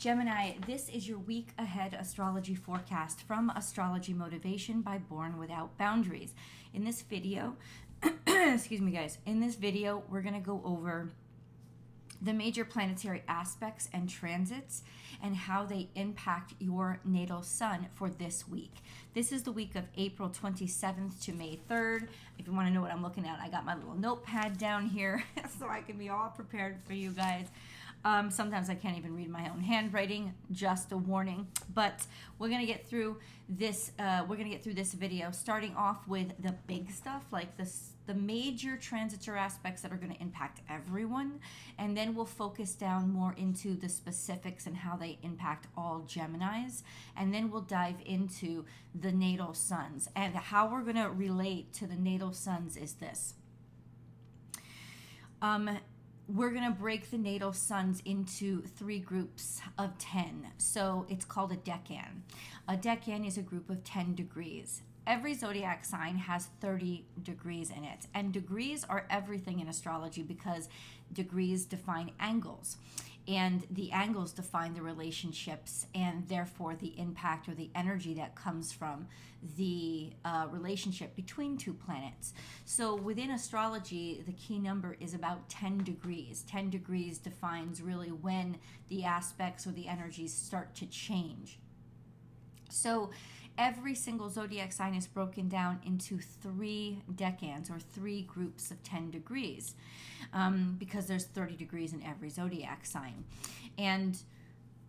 Gemini, this is your week ahead astrology forecast from Astrology Motivation by Born Without Boundaries. In this video, excuse me guys, in this video we're going to go over the major planetary aspects and transits and how they impact your natal sun for this week. This is the week of April 27th to May 3rd. If you want to know what I'm looking at, I got my little notepad down here so I can be all prepared for you guys. Sometimes I can't even read my own handwriting, just a warning. But we're gonna get through this. Video, starting off with the big stuff, like the major transits or aspects that are going to impact everyone, and then we'll focus down more into the specifics and how they impact all Geminis, and then we'll dive into the natal suns and how we're going to relate to the natal suns. Is this? We're going to break the natal suns into 3 groups of 10. So it's called a decan. A decan is a group of 10 degrees. Every zodiac sign has 30 degrees in it. And degrees are everything in astrology because degrees define angles. And the angles define the relationships and therefore the impact or the energy that comes from the relationship between 2 planets. So within astrology, the key number is about 10 degrees. 10 degrees defines really when the aspects or the energies start to change. So every single zodiac sign is broken down into 3 decans or 3 groups of 10 degrees because there's 30 degrees in every zodiac sign. And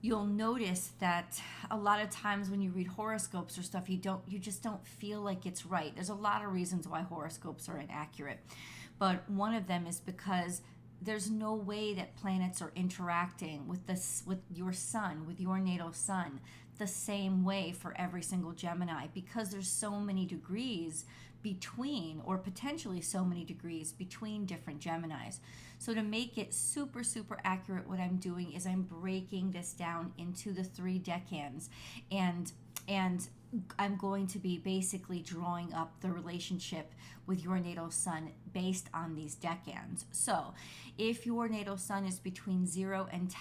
you'll notice that a lot of times when you read horoscopes or stuff, you just don't feel like it's right. There's a lot of reasons why horoscopes are inaccurate, but one of them is because there's no way that planets are interacting with your sun, with your natal sun, the same way for every single Gemini, because there's so many degrees between, or potentially so many degrees between different Geminis. So to make it super, super accurate, what I'm doing is I'm breaking this down into the 3 decans, and I'm going to be basically drawing up the relationship with your natal sun based on these decans. So if your natal sun is between 0 and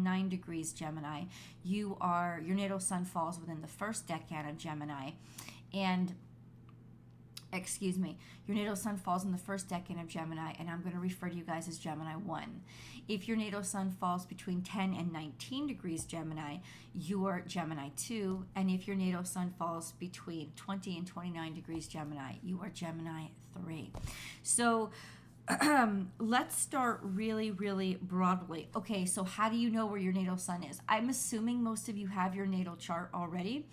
9 degrees Gemini, your natal sun falls within the first decan of Gemini, and your natal sun falls in the first decan of Gemini, and I'm going to refer to you guys as Gemini 1. If your natal sun falls between 10 and 19 degrees Gemini, you're Gemini 2. And if your natal sun falls between 20 and 29 degrees Gemini, you are Gemini 3. So let's start really, really broadly. Okay, so how do you know where your natal sun is? I'm assuming most of you have your natal chart already.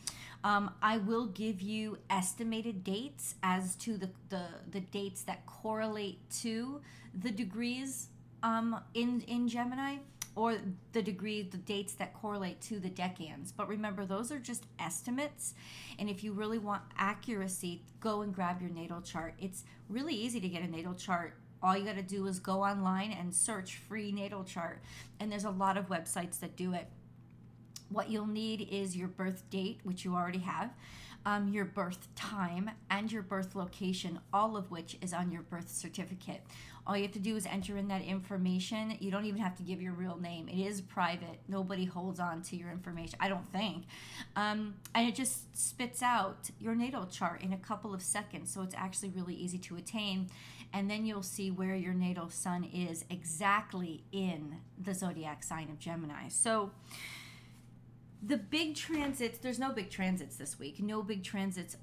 I will give you estimated dates as to the dates that correlate to the degrees in Gemini, or the dates that correlate to the decans. But remember, those are just estimates. And if you really want accuracy, go and grab your natal chart. It's really easy to get a natal chart. All you got to do is go online and search free natal chart. And there's a lot of websites that do it. What you'll need is your birth date, which you already have, your birth time, and your birth location, all of which is on your birth certificate. All you have to do is enter in that information. You don't even have to give your real name. It is private. Nobody holds on to your information, I don't think. And it just spits out your natal chart in a couple of seconds. So it's actually really easy to attain. And then you'll see where your natal sun is exactly in the zodiac sign of Gemini. So the big transits, there's no big transits this week. No big transits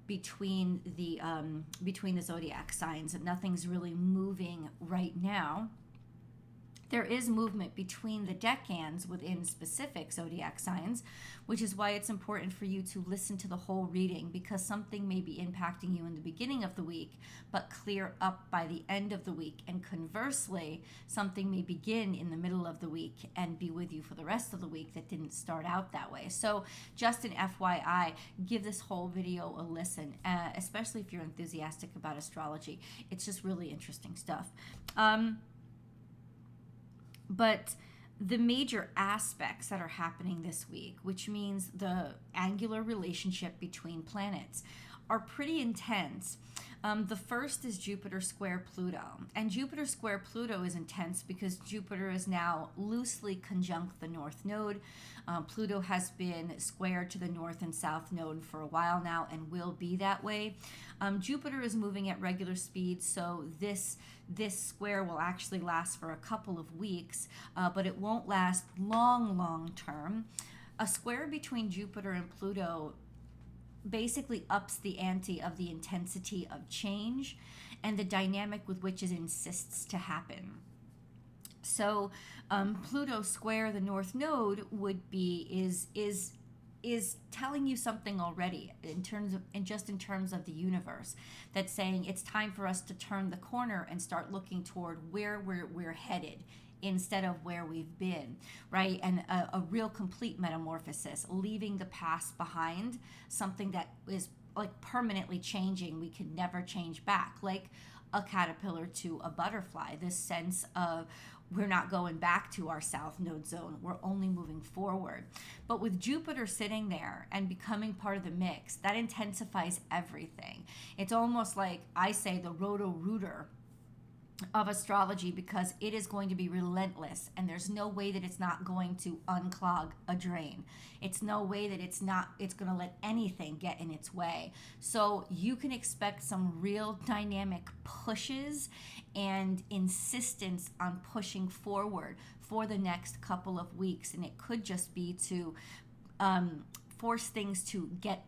between the zodiac signs. Nothing's really moving right now. There is movement between the decans within specific zodiac signs, which is why it's important for you to listen to the whole reading, because something may be impacting you in the beginning of the week, but clear up by the end of the week. And conversely, something may begin in the middle of the week and be with you for the rest of the week that didn't start out that way. So just an FYI, give this whole video a listen, especially if you're enthusiastic about astrology. It's just really interesting stuff. But the major aspects that are happening this week, which means the angular relationship between planets, are pretty intense. The first is Jupiter square Pluto. And Jupiter square Pluto is intense because Jupiter is now loosely conjunct the North Node. Pluto has been square to the North and South Node for a while now and will be that way. Jupiter is moving at regular speed, so this square will actually last for a couple of weeks, but it won't last long term. A square between Jupiter and Pluto basically ups the ante of the intensity of change and the dynamic with which it insists to happen. So Pluto square the North Node would be is telling you something already in terms of the universe, that's saying it's time for us to turn the corner and start looking toward where we're headed instead of where we've been, right? And a real complete metamorphosis, leaving the past behind, something that is like permanently changing, we can never change back, like a caterpillar to a butterfly. This sense of we're not going back to our South Node zone, we're only moving forward. But with Jupiter sitting there and becoming part of the mix, that intensifies everything. It's almost like, I say, the roto-rooter of astrology, because it is going to be relentless, and there's no way that it's not going to unclog a drain. It's no way that it's going to let anything get in its way. So you can expect some real dynamic pushes and insistence on pushing forward for the next couple of weeks, and it could just be to force things to get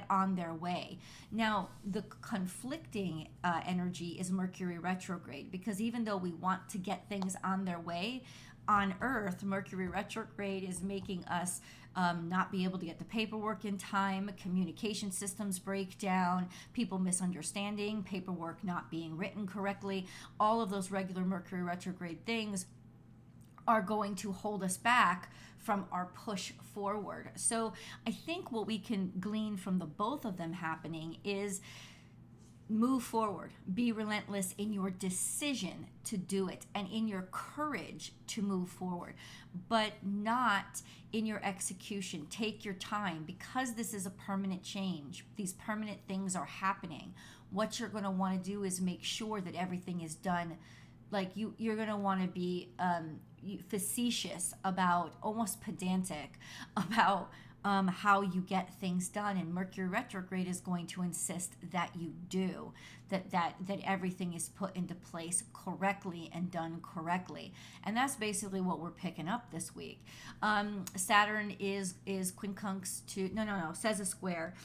on their way. Now, the conflicting energy is Mercury retrograde, because even though we want to get things on their way on Earth, Mercury retrograde is making us not be able to get the paperwork in time, communication systems break down, people misunderstanding, paperwork not being written correctly. All of those regular Mercury retrograde things are going to hold us back from our push forward. So I think what we can glean from the both of them happening is move forward, be relentless in your decision to do it and in your courage to move forward, but not in your execution. Take your time, because this is a permanent change. These permanent things are happening. What you're going to want to do is make sure that everything is done. Like you're going to want to be facetious about, almost pedantic about how you get things done, and Mercury retrograde is going to insist that you do that everything is put into place correctly and done correctly. And that's basically what we're picking up this week. Saturn is quincunx to says a square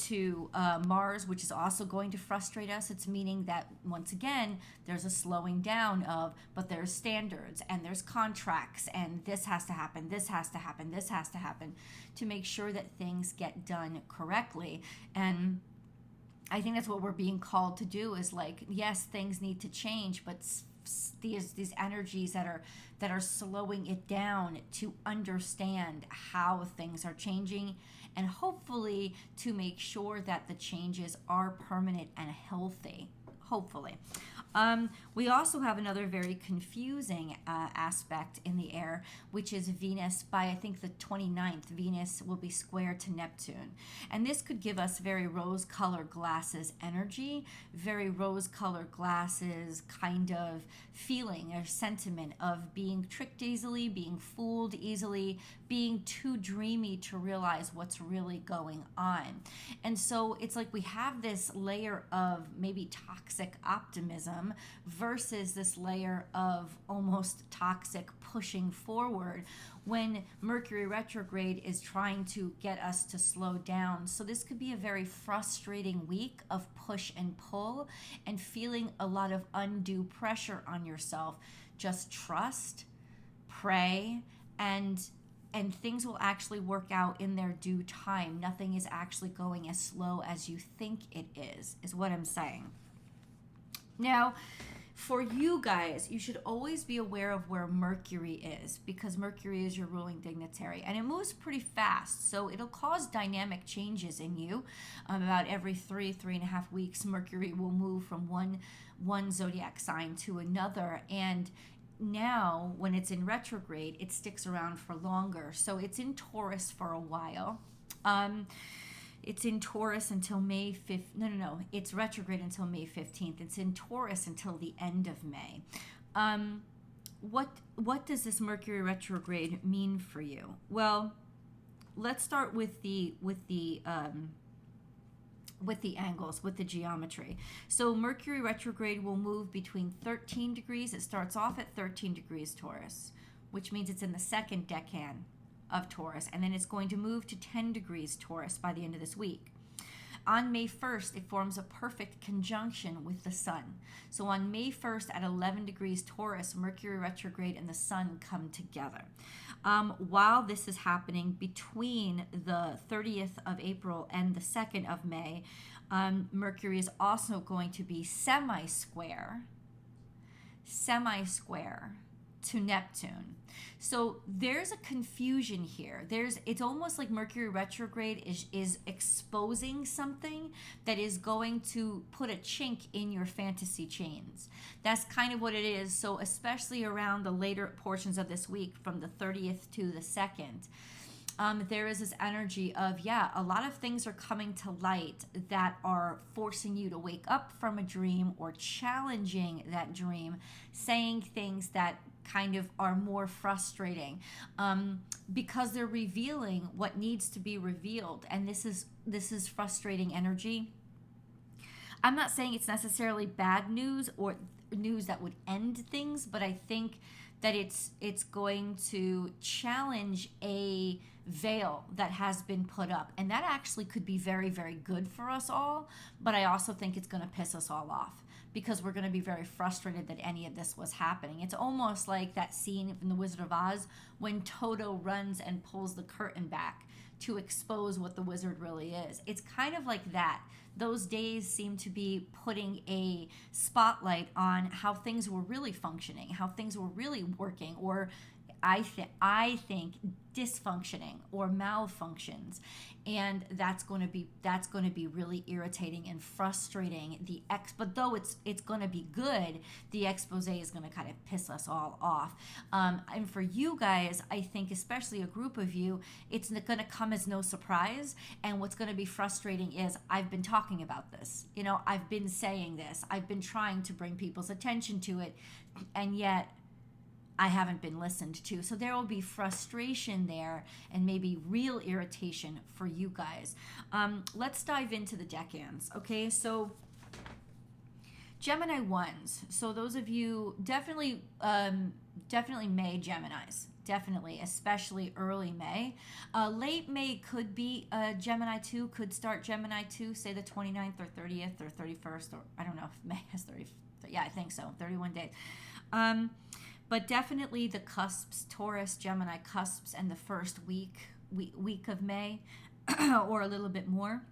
to Mars, which is also going to frustrate us. It's meaning that once again there's a slowing down of, but there's standards and there's contracts, and this has to happen, this has to happen, this has to happen, to make sure that things get done correctly. And I think that's what we're being called to do, is like, yes, things need to change, but these energies that are slowing it down to understand how things are changing, and hopefully to make sure that the changes are permanent and healthy, hopefully. We also have another very confusing aspect in the air, which is Venus. By, I think, the 29th, Venus will be square to Neptune. And this could give us very rose-colored glasses energy, very rose-colored glasses kind of feeling or sentiment of being tricked easily, being fooled easily, being too dreamy to realize what's really going on. And so it's like we have this layer of maybe toxic optimism versus this layer of almost toxic pushing forward when Mercury retrograde is trying to get us to slow down. So this could be a very frustrating week of push and pull and feeling a lot of undue pressure on yourself. Just trust, pray, and things will actually work out in their due time. Nothing is actually going as slow as you think it is what I'm saying. Now, for you guys, you should always be aware of where Mercury is, because Mercury is your ruling dignitary, and it moves pretty fast, so it'll cause dynamic changes in you. About every 3.5 weeks, Mercury will move from one zodiac sign to another, and now when it's in retrograde, it sticks around for longer. So it's in Taurus for a while. It's in Taurus until May 5th. No. It's retrograde until May 15th. It's in Taurus until the end of May. What does this Mercury retrograde mean for you? Well, let's start with the angles, with the geometry. So Mercury retrograde will move between 13 degrees. It starts off at 13 degrees Taurus, which means it's in the second decan of Taurus, and then it's going to move to 10 degrees Taurus by the end of this week. On May 1st, it forms a perfect conjunction with the sun. So on May 1st at 11 degrees Taurus, Mercury retrograde and the sun come together. While this is happening between the 30th of April and the 2nd of May, Mercury is also going to be semi-square to Neptune. So there's a confusion here. It's almost like Mercury retrograde is exposing something that is going to put a chink in your fantasy chains. That's kind of what it is. So especially around the later portions of this week, from the 30th to the 2nd, there is this energy of, a lot of things are coming to light that are forcing you to wake up from a dream or challenging that dream, saying things that kind of are more frustrating, because they're revealing what needs to be revealed. And this is frustrating energy. I'm not saying it's necessarily bad news or news that would end things, but I think that it's going to challenge a veil that has been put up, and that actually could be very, very good for us all. But I also think it's going to piss us all off, because we're going to be very frustrated that any of this was happening. It's almost like that scene from The Wizard of Oz when Toto runs and pulls the curtain back to expose what the wizard really is. It's kind of like that. Those days seem to be putting a spotlight on how things were really functioning, how things were really working, or I think dysfunctioning or malfunctions, and that's going to be really irritating and frustrating. But though it's going to be good, the expose is going to kind of piss us all off. And for you guys, I think especially a group of you, it's going to come as no surprise. And what's going to be frustrating is, I've been talking about this. I've been saying this. I've been trying to bring people's attention to it, and yet I haven't been listened to. So there will be frustration there and maybe real irritation for you guys. Let's dive into the decans. Okay, so Gemini ones. So those of you definitely May Geminis. Definitely, especially early May. Late May could be Gemini 2, could start Gemini 2, say the 29th or 30th or 31st, or I don't know if May has 30. Yeah, I think so, 31 days. But definitely the cusps, Taurus, Gemini cusps, and the first week of May, or a little bit more,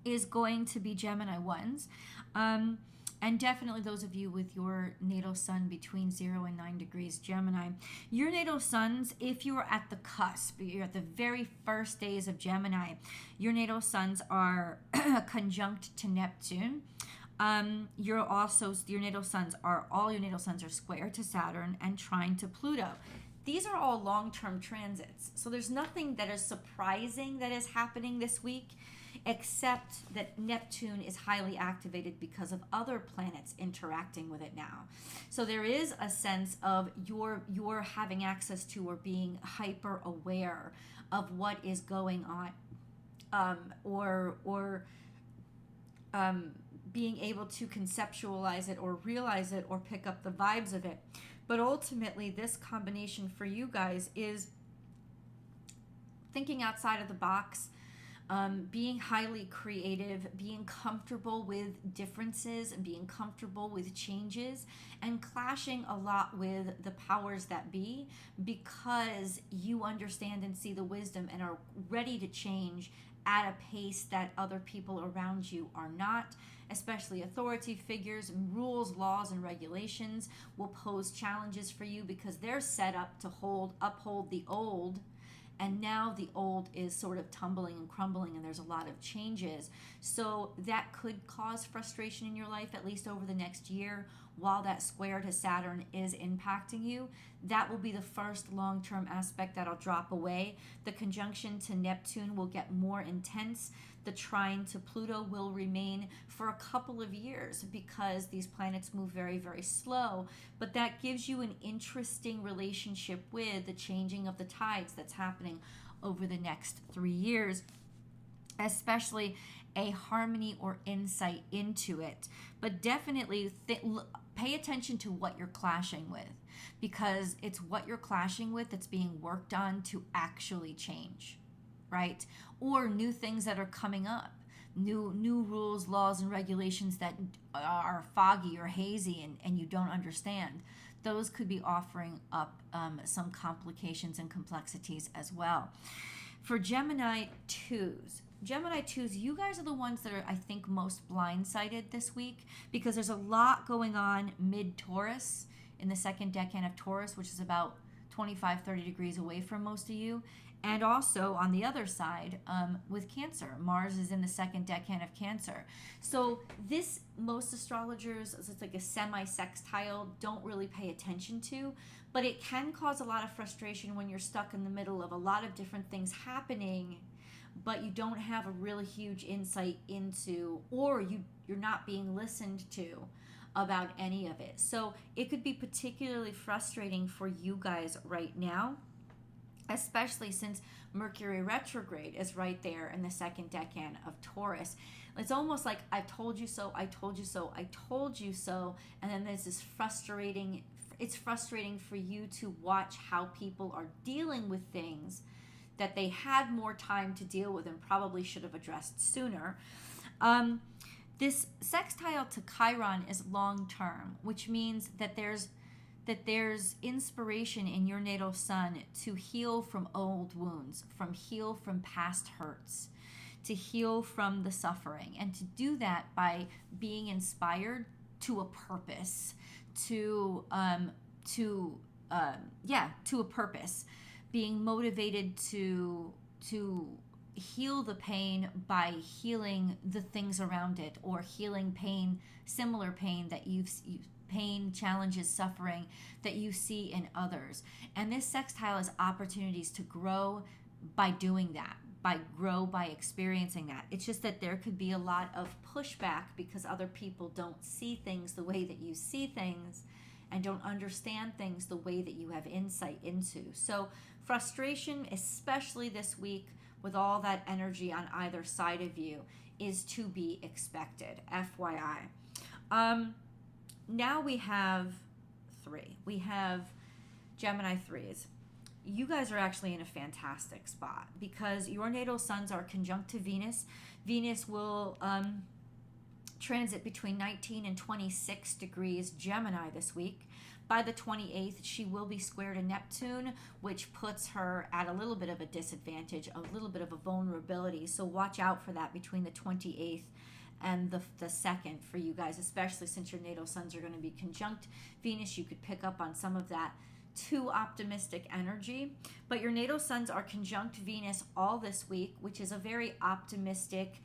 is going to be Gemini ones. And definitely those of you with your natal sun between 0 and 9 degrees Gemini. Your natal suns, if you are at the cusp, you're at the very first days of Gemini, your natal suns are conjunct to Neptune. Your natal suns are square to Saturn and trine to Pluto. These are all long-term transits. So there's nothing that is surprising that is happening this week, except that Neptune is highly activated because of other planets interacting with it now. So there is a sense of you're having access to, or being hyper aware of what is going on, or being able to conceptualize it or realize it or pick up the vibes of it. But ultimately, this combination for you guys is thinking outside of the box, being highly creative, being comfortable with differences and being comfortable with changes, and clashing a lot with the powers that be, because you understand and see the wisdom and are ready to change at a pace that other people around you are not. Especially authority figures, rules, laws, and regulations will pose challenges for you, because they're set up to uphold the old, and now the old is sort of tumbling and crumbling, and there's a lot of changes. So that could cause frustration in your life, at least over the next year, while that square to Saturn is impacting you, that will be the first long-term aspect that'll drop away. The conjunction to Neptune will get more intense. The trine to Pluto will remain for a couple of years because these planets move very, very slow. But that gives you an interesting relationship with the changing of the tides that's happening over the next 3 years, especially a harmony or insight into it. But definitely pay attention to what you're clashing with, because it's what you're clashing with that's being worked on to actually change, right? Or new things that are coming up, new rules, laws, and regulations that are foggy or hazy and you don't understand. Those could be offering up some complications and complexities as well. For Gemini 2s, you guys are the ones that are, I think, most blindsided this week, because there's a lot going on mid-Taurus, in the second decan of Taurus, which is about 25-30 degrees away from most of you. And also on the other side, with Cancer. Mars is in the second decan of Cancer. So this, most astrologers, it's like a semi-sextile, don't really pay attention to, but it can cause a lot of frustration when you're stuck in the middle of a lot of different things happening, but you don't have a really huge insight into, or you're not being listened to about any of it. So it could be particularly frustrating for you guys right now, especially since Mercury retrograde is right there in the second decan of Taurus. It's almost like I told you so, I told you so, I told you so, and then there's this frustrating, it's frustrating for you to watch how people are dealing with things that they had more time to deal with and probably should have addressed sooner. This sextile to Chiron is long term, which means that there's inspiration in your natal sun to heal from old wounds, heal from past hurts, to heal from the suffering, and to do that by being inspired to a purpose, to a purpose, being motivated to heal the pain by healing the things around it, or healing pain, similar pain that pain, challenges, suffering that you see in others. And this sextile is opportunities to grow by doing that, by experiencing that. It's just that there could be a lot of pushback because other people don't see things the way that you see things and don't understand things the way that you have insight into. So frustration, especially this week with all that energy on either side of you, is to be expected, FYI. Now we have three. We have Gemini 3s. You guys are actually in a fantastic spot because your natal suns are conjunct to Venus. Venus will transit between 19 and 26 degrees Gemini this week. By the 28th, she will be square to Neptune, which puts her at a little bit of a disadvantage, a little bit of a vulnerability. So watch out for that between the 28th and the 2nd for you guys, especially since your natal suns are going to be conjunct Venus. You could pick up on some of that too optimistic energy. But your natal suns are conjunct Venus all this week, which is a very optimistic,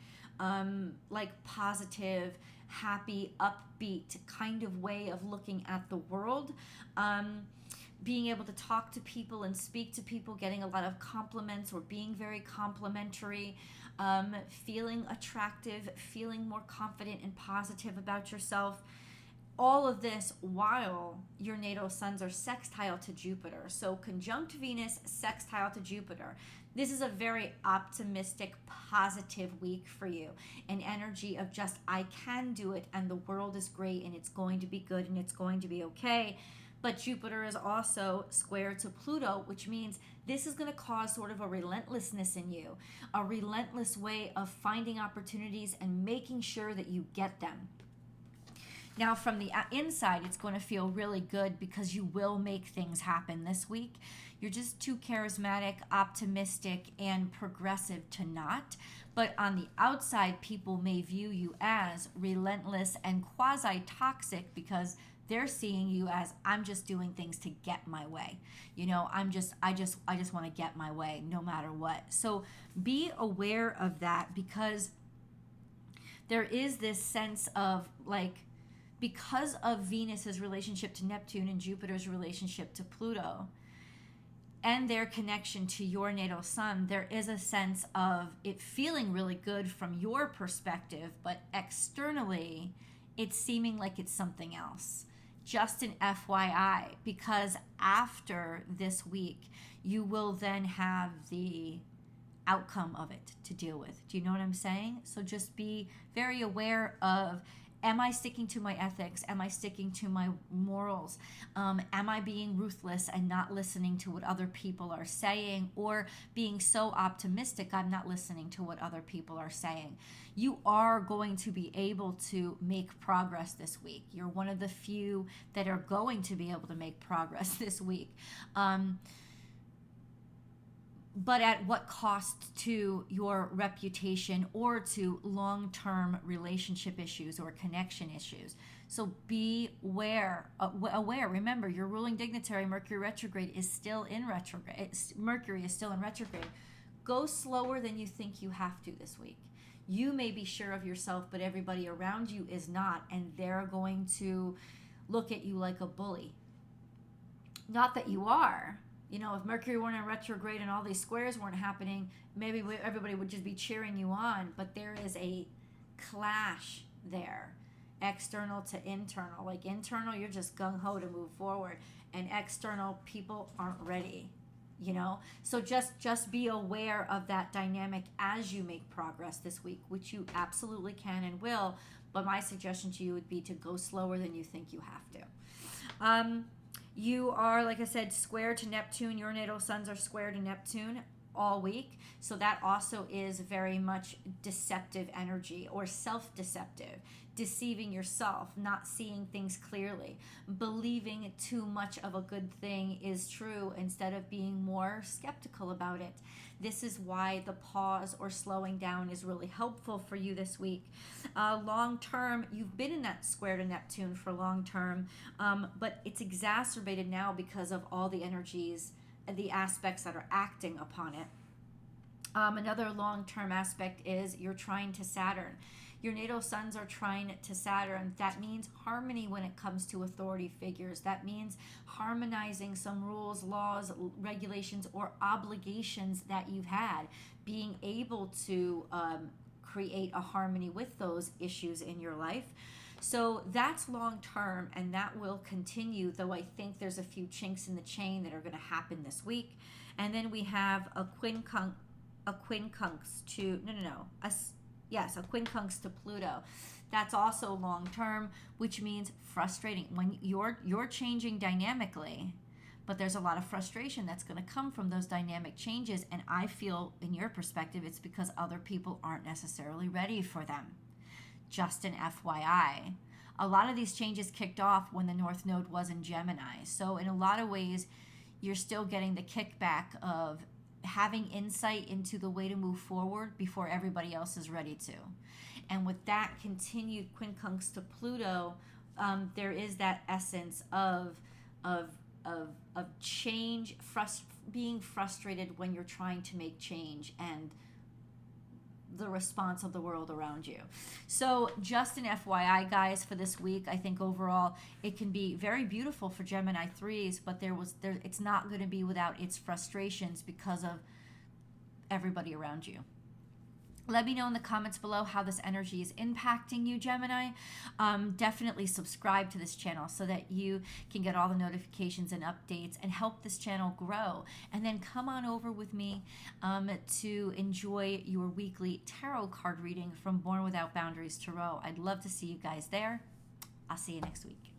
like positive, happy, upbeat kind of way of looking at the world. Being able to talk to people and speak to people, getting a lot of compliments or being very complimentary, feeling attractive, feeling more confident and positive about yourself. All of this while your natal suns are sextile to Jupiter. So conjunct Venus, sextile to Jupiter. This is a very optimistic, positive week for you. An energy of just, I can do it, and the world is great, and it's going to be good, and it's going to be okay. But Jupiter is also square to Pluto, which means this is going to cause sort of a relentlessness in you, a relentless way of finding opportunities and making sure that you get them. Now, from the inside, it's going to feel really good because you will make things happen this week. You're just too charismatic, optimistic, and progressive to not. But on the outside, people may view you as relentless and quasi-toxic because they're seeing you as, I'm just doing things to get my way. You know, I just want to get my way no matter what. So be aware of that, because there is this sense of like because of Venus's relationship to Neptune and Jupiter's relationship to Pluto and their connection to your natal sun, there is a sense of it feeling really good from your perspective, but externally it's seeming like it's something else. Just an FYI, because after this week, you will then have the outcome of it to deal with. Do you know what I'm saying? So just be very aware of, am I sticking to my ethics? Am I sticking to my morals? Am I being ruthless and not listening to what other people are saying, or being so optimistic I'm not listening to what other people are saying? You are going to be able to make progress this week. You're one of the few that are going to be able to make progress this week. But at what cost to your reputation or to long-term relationship issues or connection issues? So be aware. Remember, your ruling dignitary, Mercury retrograde, is still in retrograde. Mercury is still in retrograde. Go slower than you think you have to this week. You may be sure of yourself, but everybody around you is not, and they're going to look at you like a bully. Not that you are. You know, if Mercury weren't in retrograde and all these squares weren't happening, maybe everybody would just be cheering you on. But there is a clash there, external to internal. Like internal, you're just gung-ho to move forward. And external, people aren't ready, you know? So just be aware of that dynamic as you make progress this week, which you absolutely can and will. But my suggestion to you would be to go slower than you think you have to. You are, like I said, square to Neptune. Your natal suns are square to Neptune all week. So that also is very much deceptive energy or self-deceptive, deceiving yourself, not seeing things clearly, believing too much of a good thing is true instead of being more skeptical about it. This is why the pause or slowing down is really helpful for you this week. Long term, you've been in that square to Neptune for long term, but it's exacerbated now because of all the energies and the aspects that are acting upon it. Another long-term aspect is you're trying to Saturn. Your natal suns are trine to Saturn. That means harmony when it comes to authority figures. That means harmonizing some rules, laws, regulations, or obligations that you've had. Being able to create a harmony with those issues in your life. So that's long term, and that will continue, though I think there's a few chinks in the chain that are going to happen this week. And then we have a quincunx to, a quincunx to Pluto. That's also long term, which means frustrating. When you're changing dynamically, but there's a lot of frustration that's going to come from those dynamic changes. And I feel, in your perspective, it's because other people aren't necessarily ready for them. Just an FYI. A lot of these changes kicked off when the North Node was in Gemini. So in a lot of ways, you're still getting the kickback of having insight into the way to move forward before everybody else is ready to. And with that continued quincunx to Pluto, there is that essence of change, being frustrated when you're trying to make change, and the response of the world around you. So just an FYI, guys, for this week. I think overall it can be very beautiful for Gemini 3s, but it's not going to be without its frustrations because of everybody around you. Let me know in the comments below how this energy is impacting you, Gemini. Definitely subscribe to this channel so that you can get all the notifications and updates and help this channel grow. And then come on over with me to enjoy your weekly tarot card reading from Born Without Boundaries Tarot. I'd love to see you guys there. I'll see you next week.